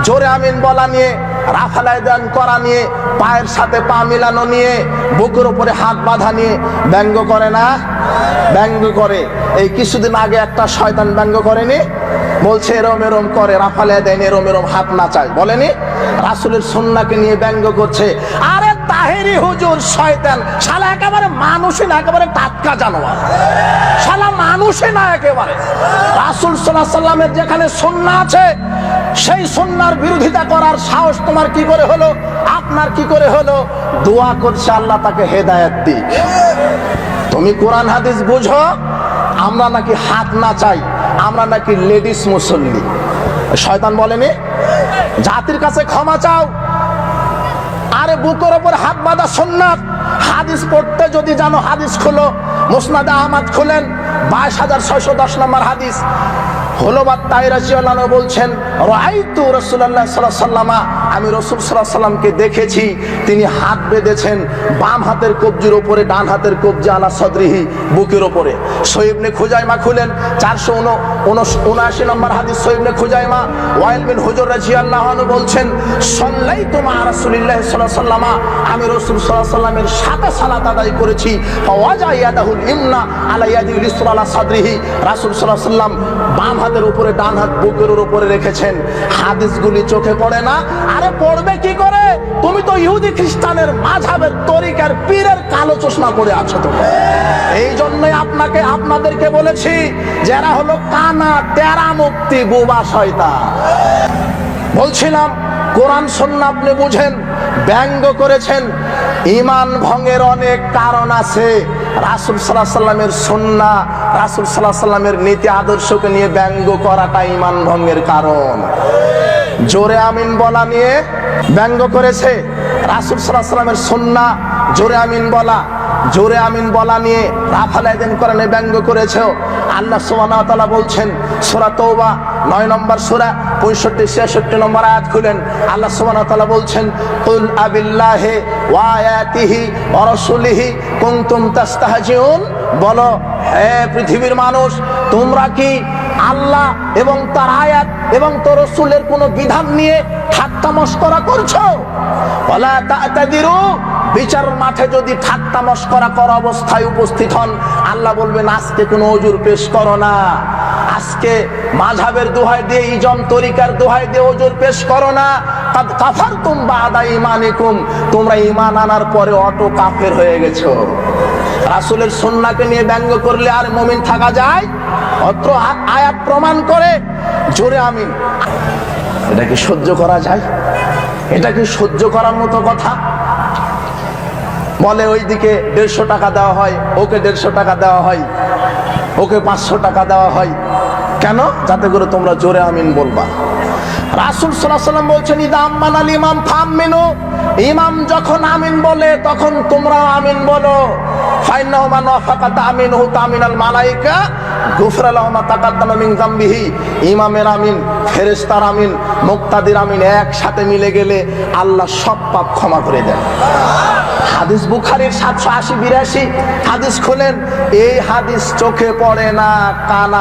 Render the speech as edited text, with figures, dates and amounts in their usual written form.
জোরে আমিন বলা নিয়ে, রাফালায় দান করা নিয়ে, পায়ের সাথে পা মিলানো নিয়ে, বুকের উপরে হাত বাঁধা নিয়ে ব্যঙ্গ করে না? ব্যঙ্গ করে। এই কিছুদিন আগে একটা শয়তান ব্যঙ্গ করেনি? বলছে এরম এরম করে, রাফালায় দেন, এরম এরম হাত নাচায়, বলেনি? রাসূলের সুন্নাহকে নিয়ে ব্যঙ্গ করছে। আরে তাহেরি হুজুর শয়তান, শালা একেবারে মানুষই না, একেবারে টাটকা জানোয়ার, শালা মানুষই না একেবারে। রাসূল সাল্লাল্লাহু আলাইহি সাল্লামের যেখানে সুন্নাহ আছে, সেই সুন্নাহর বিরোধিতা করার সাহস তোমার কি করে হলো? আপনার কি করে হলো? দোয়া করছে আল্লাহ তাকে হেদায়েত দিক। তুমি কোরআন হাদিস বুঝো, আমরা নাকি হাত না চাই, আমরা নাকি লেডিস মুসল্লি। শয়তান বলেনি জাতির কাছে ক্ষমা চাও? আরে বুকের ওপর হাত বাঁধা সুন্নাত। হাদিস পড়তে যদি জানো, হাদিস খোলো, মুসনাদে আহমদ খুলেন, 22,610 নম্বর হাদিস। হলোবাত তাইরাশিয়াল্লাহ বলছেন, রাআইতু রাসূলুল্লাহ সাল্লাল্লাহু আলাইহি ওয়াসাল্লাম, আমি রাসূল সাল্লাল্লাহু আলাইহি ওয়াসাল্লামকে দেখেছি, তিনি হাত বেঁধেছেন বাম হাতের কবজির উপরে, ডান হাতের কবজি আলা সদরিহি, বুকের উপরে। সহিহ ইবনে খুজাইমা খুলেন, 479 নম্বর হাদিস, সহিহ ইবনে খুজাইমা। ওয়াইল বিন হুজর রাদিয়াল্লাহু আনহু বলছেন, সাল্লাইতু মা রাসূলিল্লাহ সাল্লাল্লাহু আলাইহি ওয়াসাল্লাম, আমি রাসূল সাল্লাল্লাহু আলাইহি ওয়াসাল্লামের সাথে সালাত আদায় করেছি। ফাওয়াজা ইয়াদাহুল ইমনা আলা ইয়াদিল ইসরা আলা সাদরিহি, রাসূল সাল্লাল্লাহু আলাইহি ওয়াসাল্লাম বাম হাতের উপরে, ডান হাত বুকের উপরে রেখেছেন। হাদিসগুলি চোখে পড়ে না? আরে পড়বে কি করে? তুমি তো ইহুদি খ্রিস্টানের মাযহাবের তরিকার পীরের কালো চশমা পরে আছো। তো এই জন্যই আপনাদেরকে বলেছি, যারা হলো কানা তেরা মুক্তি বোবা শয়তান। বলছিলাম কোরআন সুন্নাহ আপনি বুঝেন, ব্যঙ্গ করেছেন। ঈমান ভঙ্গের অনেক কারণ আছে। রাসূল সাল্লাল্লাহু আলাইহি সাল্লামের সুন্নাহ, রাসূল সাল্লাল্লাহু আলাইহি সাল্লামের নীতি আদর্শকে নিয়ে ব্যঙ্গ করাটা ঈমান ভঙ্গের কারণ। জোরে আমিন বলা নিয়ে ব্যঙ্গ করেছে। রাসূল সাল্লাল্লাহু আলাইহি সাল্লামের সুন্নাহ জোরে আমিন বলা নিয়ে রাফালায় দেন কোরআনে ব্যঙ্গ করেছে। আল্লাহ সুবহানাহু ওয়া তাআলা বলছেন, সূরা তাওবা 9 নম্বর সূরা 65-66 নম্বর আয়াত খুলেন। আল্লাহ সুবহানাহু ওয়া তাআলা বলছেন, কুল আবিল্লাহি ওয়া আয়াতিহি ওয়া রাসূলিহি কুনতুম তাস্তাহজিউন, বলো হে পৃথিবীর মানুষ, তোমরা কি আল্লাহ এবং তার আয়াত এবং তার রাসূলের কোন বিধান নিয়ে ঠাট্টা মশকরা করছো? ওয়ালা তা'তাদিরু, বিচার মাঠে যদি ঠাট্টা মশকরা করা অবস্থায় উপস্থিত হন, আল্লাহ বলবেন আজকে কোনো ওজুর পেশ করো না, আজকে মাযহাবের দোহাই দিয়ে, ইজম তরিকার দোহাই দিয়ে ওজুর পেশ করো না। কাদ কাফারতুম বাদা ঈমানিকুম, তোমরা ঈমান আনার পরে অটো কাফের হয়ে গেছো। রাসূলের সুন্নাহকে নিয়ে ব্যঙ্গ করলে আর মুমিন থাকা যায়? অত্র আয়াত প্রমাণ করে। জোরে আমিন। এটা কি সহ্য করা যায়? এটা কি সহ্য করার মতো কথা? বলে ওইদিকে 150 টাকা দেওয়া হয়, ওকে 150 টাকা দেওয়া হয়, ওকে 500 টাকা দেওয়া হয়। কেন? যাতে করে তোমরা জোরে আমিন বলবা। রাসূল সাল্লাল্লাহু আলাইহি ওয়াসাল্লাম বলছেন, ইদা আমানাল ইমাম ফামিনু, ইমাম যখন আমিন বলে তখন তোমরা আমিন বলো। ফাইন্নাহু মান ওয়াফাকা তামিনহু তামিনাল মালায়েকা গুফরা লাহু মা তাকাদ্দামা মিন যামবিহি, ইমামের আমিন, ফেরেশতার আমিন, মুক্তাদির আমিন একসাথে মিলে গেলে আল্লাহ সব পাপ ক্ষমা করে দেন। হাদিস বুখারীর 780-82 হাদিস খোলেন। এই হাদিস চোখে পড়ে না, কানা